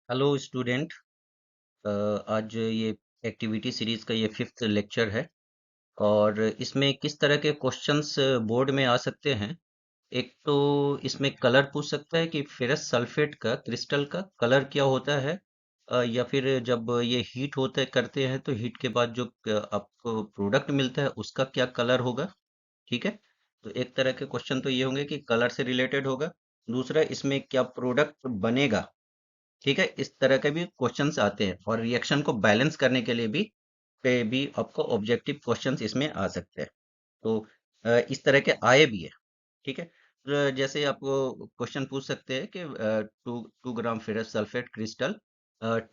Hello student. आज ये activity series का ये फिफ्थ लेक्चर है और इसमें किस तरह के क्वेश्चंस बोर्ड में आ सकते हैं। एक तो इसमें कलर पूछ सकता है कि फेरस सल्फेट का क्रिस्टल का कलर क्या होता है। या फिर जब ये हीट होते करते हैं तो हीट के बाद जो आपको प्रोडक्ट मिलता है उसका क्या कलर होगा। ठीक है। तो एक तरह के क्वेश्चन तो ये होंगे कि कलर से रिलेटेड होगा। दूसरा, इसमें क्या प्रोडक्ट बनेगा। ठीक है, इस तरह के भी क्वेश्चंस आते हैं और रिएक्शन को बैलेंस करने के लिए भी आपको ऑब्जेक्टिव क्वेश्चंस इसमें आ सकते हैं। तो इस तरह के आए भी है। ठीक है। तो जैसे आपको क्वेश्चन पूछ सकते हैं कि 2 gram ferrous sulphate crystal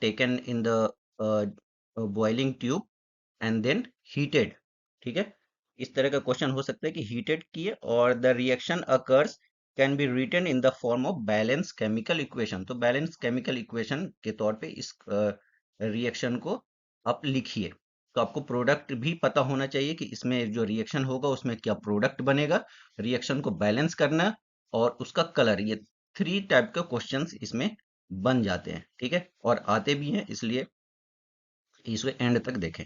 taken in the boiling tube and then heated. ठीक है। इस तरह का क्वेश्चन हो सकता है कि हीटेड किए और the reaction occurs can be written in the form of balance chemical equation. तो बैलेंस केमिकल इक्वेशन के तौर पे इस रिएक्शन को आप लिखिए। तो आपको प्रोडक्ट भी पता होना चाहिए कि इसमें जो रिएक्शन होगा उसमें क्या प्रोडक्ट बनेगा, रिएक्शन को बैलेंस करना और उसका कलर। ये 3 टाइप के क्वेश्चंस इसमें बन जाते हैं। ठीक है, और आते भी हैं, इसलिए इसको एंड तक देखें।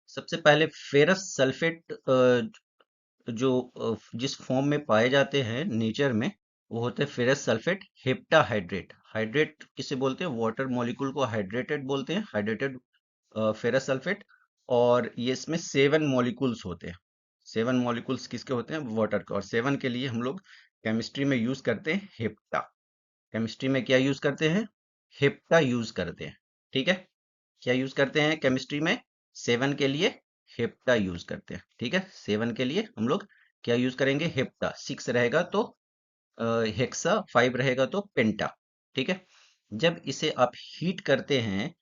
सबसे पहले फेरस सल्फेट जिस फॉर्म में पाए जाते हैं नेचर में, वो होते हैं फेरस सल्फेट हेप्टाहाइड्रेट। हाइड्रेट किसे बोलते हैं, वाटर मॉलिक्यूल को हाइड्रेटेड बोलते हैं, हाइड्रेटेड फेरस सल्फेट। और ये इसमें 7 मॉलिक्यूल्स होते हैं। 7 मॉलिक्यूल्स किसके होते हैं, वाटर के। और 7 के लिए हम लोग केमिस्ट्री में यूज करते हैं हेप्टा। केमिस्ट्री में क्या यूज करते हैं, हेप्टा यूज करते हैं। ठीक है। क्या यूज करते हैं केमिस्ट्री में, 7 के लिए हेप्टा यूज करते हैं। ठीक है, 7 के लिए हम लोग क्या यूज करेंगे, हेप्टा। 6 रहेगा तो हेक्सा, 5 रहेगा तो पेंटा। ठीक है। जब इसे आप हीट करते हैं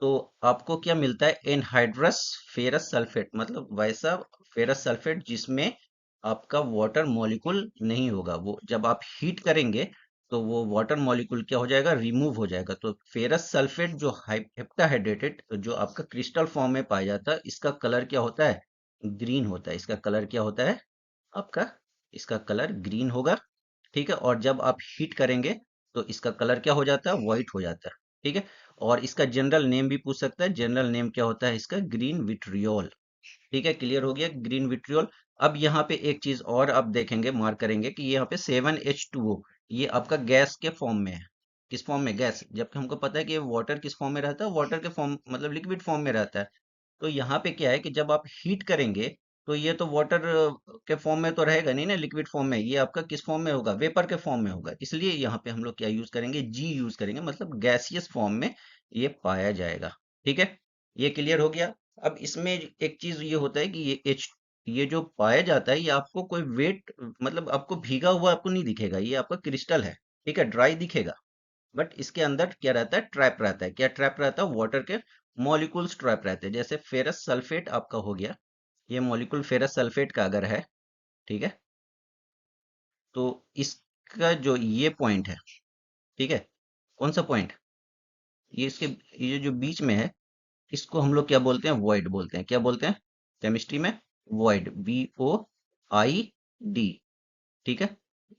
तो आपको क्या मिलता है, एनहाइड्रस फेरस सल्फेट, मतलब वैसा फेरस सल्फेट जिसमें आपका वाटर मॉलिक्यूल नहीं होगा। वो जब आप हीट करेंगे तो वो वाटर मॉलिक्यूल क्या हो जाएगा, रिमूव हो जाएगा। तो फेरस सल्फेट जो हेप्टाहाइड्रेटेड जो आपका क्रिस्टल फॉर्म में पाया जाता है, इसका कलर क्या होता है, ग्रीन होता है। इसका कलर क्या होता है आपका, इसका कलर ग्रीन होगा। ठीक है। और जब आप हीट करेंगे तो इसका कलर क्या हो जाता है, व्हाइट हो जाता है। ठीक है। और इसका जनरल नेम भी पूछ सकता है। जनरल नेम क्या होता है इसका, ग्रीन विट्रियोल। ठीक है, क्लियर हो गया, ग्रीन विट्रियोल। अब यहाँ पे एक चीज और आप देखेंगे, मार्क करेंगे कि यहाँ पे 7H2O, ये आपका गैस के फॉर्म में है। किस फॉर्म में, गैस। जबकि हमको पता है कि वाटर किस फॉर्म में रहता है, वाटर के फॉर्म मतलब लिक्विड फॉर्म में रहता है। तो यहाँ पे क्या है कि जब आप हीट करेंगे तो ये तो वाटर के फॉर्म में तो रहेगा नहीं ना, लिक्विड फॉर्म में। ये आपका किस फॉर्म में होगा, वेपर के फॉर्म में होगा। इसलिए यहाँ पे हम लोग क्या यूज करेंगे, जी यूज करेंगे, मतलब गैसियस फॉर्म में ये पाया जाएगा। ठीक है, ये क्लियर हो गया। अब इसमें एक चीज ये होता है कि ये जो पाया जाता है, ये आपको कोई वेट, मतलब आपको भीगा हुआ आपको नहीं दिखेगा। ये आपका क्रिस्टल है, ठीक है, ड्राई दिखेगा। बट इसके अंदर क्या रहता है, ट्रैप रहता है। क्या ट्रैप रहता है, वाटर के मॉलिक्यूल्स ट्रैप रहते हैं। जैसे फेरस सल्फेट आपका हो गया, ये मॉलिक्यूल फेरस सल्फेट का अगर है, ठीक है, तो इसका जो ये पॉइंट है, ठीक है, कौन सा पॉइंट, ये इसके, ये जो बीच में है, इसको हम लोग क्या बोलते हैं, वॉइड बोलते हैं। क्या बोलते हैं केमिस्ट्री में, वॉइड, VOID। ठीक है,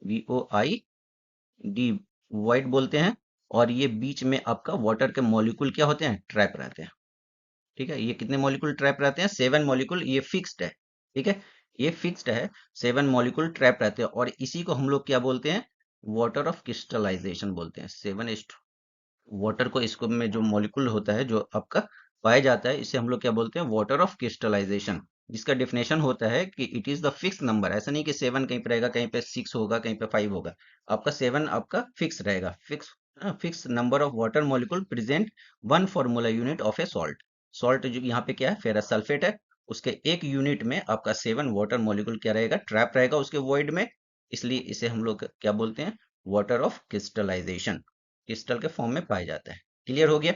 VOID, वॉइड बोलते हैं। और ये बीच में आपका वाटर के मॉलिक्यूल क्या होते हैं, ट्रैप रहते हैं। ठीक है, ये कितने मॉलिक्यूल ट्रैप रहते हैं, 7 मॉलिक्यूल। ये फिक्स्ड है। ठीक है, ये फिक्स्ड है, 7 मॉलिक्यूल ट्रैप रहते हैं। और इसी को हम लोग क्या बोलते हैं, वाटर ऑफ क्रिस्टलाइजेशन बोलते हैं। 7H वाटर को, इसको में जो मॉलिक्यूल होता है जो आपका पाया जाता है, इसे हम लोग क्या बोलते हैं, वाटर ऑफ क्रिस्टलाइजेशन। जिसका डिफिनेशन होता है कि it is the fix number. ऐसा नहीं कि 7 कहीं पे रहेगा, कहीं पे 6 होगा, कहीं पे 5 होगा। आपका 7 आपका फिक्स रहेगा, fix number of water molecule present 1 formula unit of A salt. Salt जो यहाँ पे क्या है, फेरस सल्फेट है, उसके 1 यूनिट में आपका 7 वाटर मॉलिक्यूल क्या रहेगा, ट्रैप रहेगा उसके वॉइड में। इसलिए इसे हम लोग क्या बोलते हैं, वाटर ऑफ क्रिस्टलाइजेशन, क्रिस्टल के फॉर्म में पाया जाता है। क्लियर हो गया।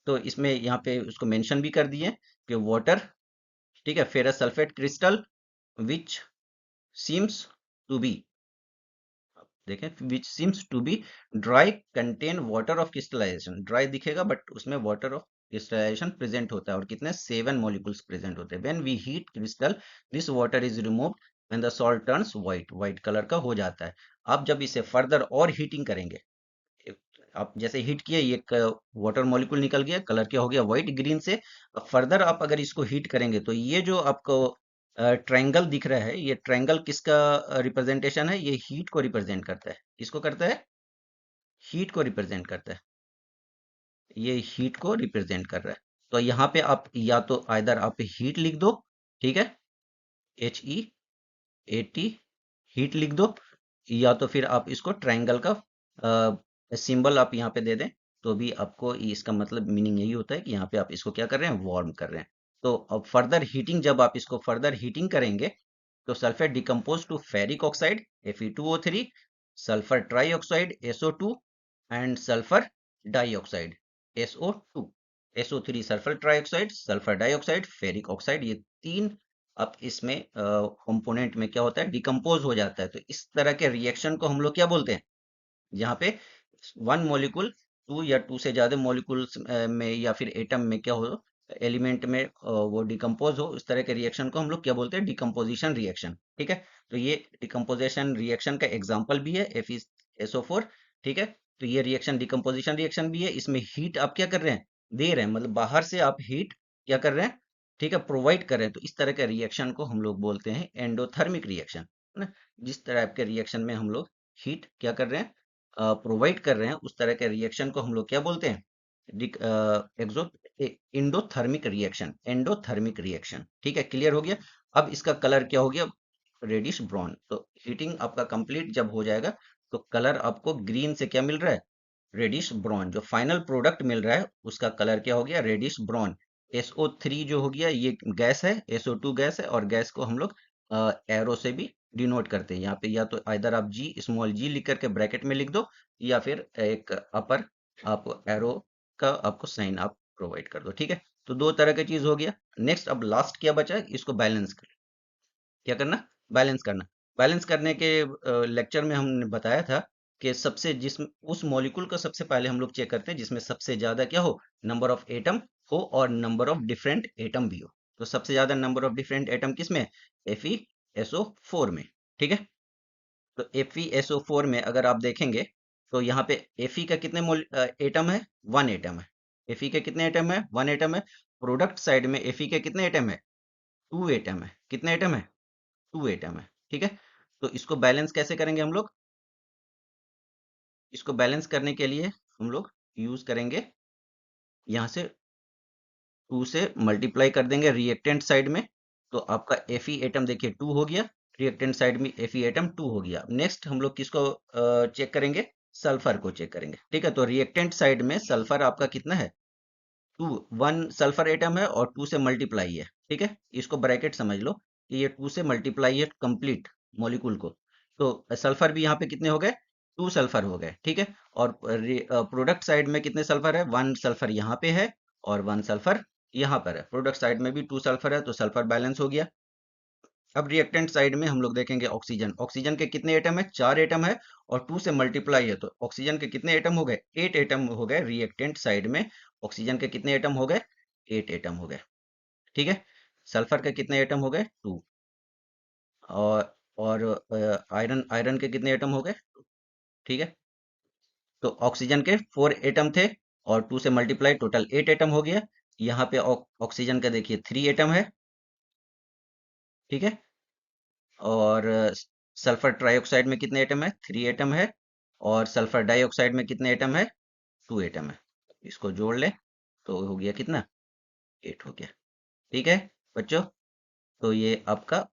तो इसमें यहाँ पे उसको मेंशन भी कर दिए कि वाटर, ठीक है, ferrous sulphate crystal which seems to be, देखें, which seems to be dry contain water of crystallisation. Dry दिखेगा बट उसमें वाटर ऑफ क्रिस्टलाइजेशन प्रेजेंट होता है। और कितने, 7 मॉलिक्यूल्स प्रेजेंट होते हैं। When we heat crystal, this water is removed when the salt turns white, white colour का हो जाता है। आप जब इसे फर्दर और हीटिंग करेंगे, आप जैसे हीट किए, ये वाटर मॉलिक्यूल निकल गया, कलर क्या हो गया, व्हाइट ग्रीन से। अब फर्दर आप अगर इसको हीट करेंगे तो ये जो आपको ट्रायंगल दिख रहा है, ये ट्रायंगल किसका रिप्रेजेंटेशन है, ये हीट को रिप्रेजेंट करता है। किसको करता है? हीट को रिप्रेजेंट करता है। ये हीट को रिप्रेजेंट कर रहा है। तो यहाँ पे आप या तो आइदर आप हीट लिख दो, ठीक है, HEAT, हीट लिख दो, या तो फिर आप इसको ट्रायंगल का सिंबल आप यहाँ पे दे दें, तो भी आपको इसका मतलब मीनिंग यही होता है कि यहाँ पे आप इसको क्या कर रहे हैं, वार्म कर रहे हैं। तो अब फर्दर हीटिंग, जब आप इसको फर्दर हीटिंग करेंगे तो sulphate decompose to ferric oxide Fe2O3, sulphur trioxide SO2 and sulphur dioxide SO2, SO3 sulphur trioxide, sulphur dioxide, ferric oxide, ये तीन अब इसमें कंपोनेंट में क्या होता है, डिकम्पोज हो जाता है। तो इस तरह के रिएक्शन को हम लोग क्या बोलते हैं, जहाँ पे वन मॉलिक्यूल टू या टू से ज्यादा मॉलिक्यूल्स में या फिर एटम में क्या हो, एलिमेंट में वो डिकम्पोज हो, इस तरह के रिएक्शन को हम लोग क्या बोलते हैं, डिकम्पोजिशन रिएक्शन। ठीक है, तो ये डिकम्पोजिशन रिएक्शन का एग्जाम्पल भी है FeSO4। ठीक है, तो ये रिएक्शन डिकम्पोजिशन रिएक्शन भी है। इसमें हीट आप क्या कर रहे हैं, दे रहे हैं, मतलब बाहर से आप हीट क्या कर रहे हैं, ठीक है, प्रोवाइड कर रहे हैं। तो इस तरह के रिएक्शन को हम लोग बोलते हैं एंडोथर्मिक रिएक्शन, है ना। जिस तरह के रिएक्शन में हम लोग हीट क्या कर रहे हैं, प्रोवाइड कर रहे हैं, उस तरह के रिएक्शन को हम लोग क्या बोलते हैं, एक्सो इंडोथर्मिक रिएक्शन, एंडोथर्मिक रिएक्शन। ठीक है, क्लियर हो गया। अब इसका कलर क्या हो गया, रेडिश ब्राउन। तो हीटिंग आपका कंप्लीट जब हो जाएगा तो कलर आपको ग्रीन से क्या मिल रहा है, रेडिश ब्राउन। जो फाइनल प्रोडक्ट मिल रहा है उसका कलर क्या हो गया, रेडिश ब्राउन। SO3 जो हो गया ये गैस है, SO2 गैस है, और गैस को हम लोग एरो से भी डिनोट करते हैं। यहाँ पे या तो इधर आप स्मॉल g लिख करके ब्रैकेट में लिख दो, या फिर एक अपर आप एरो का आपको साइन आप प्रोवाइड कर दो। ठीक है, तो दो तरह की चीज हो गया। नेक्स्ट अब लास्ट क्या बचा है, इसको बैलेंस कर, क्या करना, बैलेंस करना। बैलेंस करने के लेक्चर में हमने बताया था कि सबसे जिस उस मॉलिक्यूल को सबसे पहले हम लोग चेक करते हैं जिसमें सबसे ज्यादा क्या हो, नंबर ऑफ एटम हो और नंबर ऑफ डिफरेंट एटम भी हो। तो सबसे ज्यादा नंबर ऑफ डिफरेंट एटम किस में, FeSO4 में। ठीक है, तो FeSO4 में अगर आप देखेंगे तो यहाँ पे Fe का कितने एटम है, वन एटम है। Fe के कितने एटम है, वन एटम है। प्रोडक्ट साइड में Fe के कितने एटम है, टू एटम है। कितने एटम है, टू एटम है। ठीक है, तो इसको बैलेंस कैसे करेंगे हम लोग, इसको बैलेंस करने के लिए हम लोग यूज करेंगे, यहाँ से टू से मल्टीप्लाई कर देंगे रिएक्टेंट साइड में। तो आपका Fe एटम देखिए टू हो गया, रिएक्टेंट साइड में Fe एटम टू हो गया। नेक्स्ट हम लोग किसको चेक करेंगे, सल्फर को चेक करेंगे। ठीक है, तो रिएक्टेंट साइड में सल्फर आपका कितना है, टू, वन सल्फर एटम है और टू से मल्टीप्लाई है। ठीक है, इसको ब्रैकेट समझ लो कि ये टू से मल्टीप्लाई है कंप्लीट मॉलिक्यूल को। तो सल्फर भी यहाँ पे कितने हो गए, टू सल्फर हो गए। ठीक है, और प्रोडक्ट साइड में कितने सल्फर है, वन सल्फर यहाँ पे है और वन सल्फर यहाँ पर है। प्रोडक्ट साइड में भी टू सल्फर है, तो सल्फर बैलेंस हो गया। अब रिएक्टेंट साइड में हम लोग देखेंगे ऑक्सीजन। ऑक्सीजन के कितने एटम है, चार एटम है, और टू से मल्टीप्लाई है, तो ऑक्सीजन के कितने एटम हो गए, एट एटम हो गए। रिएक्टेंट साइड में ऑक्सीजन के कितने एटम हो गए, एट एटम हो गए। ठीक है, सल्फर के कितने एटम हो गए, टू। और आयरन, आयरन के कितने एटम हो गए, ठीक है। तो ऑक्सीजन के फोर एटम थे और टू से मल्टीप्लाई, टोटल एट एटम हो गया। यहाँ पे ऑक्सीजन का देखिए थ्री एटम है। ठीक है, और सल्फर ट्राइऑक्साइड में कितने एटम है, थ्री एटम है। और सल्फर डाइऑक्साइड में कितने एटम है, टू एटम है। इसको जोड़ ले तो हो गया कितना, एट हो गया। ठीक है बच्चों, तो ये आपका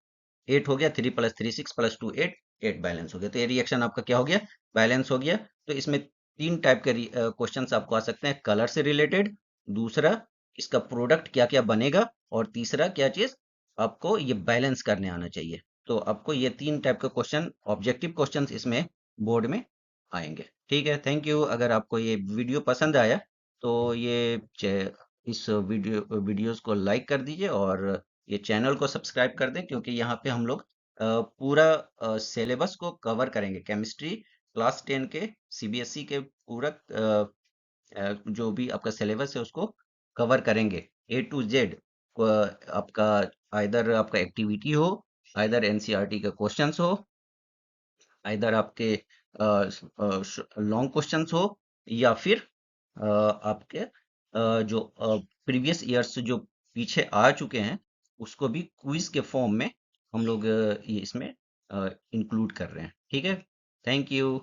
एट हो गया, three plus three six plus two eight, eight balance हो गया। तो ये रिएक्शन आपका क्या हो गया, बैलेंस हो गया। तो इसमें तीन टाइप के क्वेश्चंस आपको आ सकते हैं, कलर से रिलेटेड, दूसरा इसका प्रोडक्ट क्या क्या बनेगा, और तीसरा क्या चीज, आपको ये बैलेंस करने आना चाहिए। तो आपको ये तीन टाइप के क्वेश्चन, ऑब्जेक्टिव क्वेश्चन इसमें बोर्ड में आएंगे। ठीक है, थैंक यू। अगर आपको ये वीडियो पसंद आया तो ये इस वीडियोस को लाइक कर दीजिए, और ये चैनल को सब्सक्राइब कर दें, क्योंकि यहाँ पे हम लोग पूरा सिलेबस को कवर करेंगे। केमिस्ट्री क्लास 10 के CBSE के पूरा जो भी आपका सिलेबस है उसको कवर करेंगे A to Z। आपका आइदर आपका एक्टिविटी हो आइदर एनसीईआरटी के क्वेश्चंस हो, आइदर आपके लॉन्ग क्वेश्चंस हो, या फिर आपके जो प्रीवियस ईयर्स जो पीछे आ चुके हैं उसको भी क्विज के फॉर्म में हम लोग ये इसमें इंक्लूड कर रहे हैं। ठीक है, थैंक यू।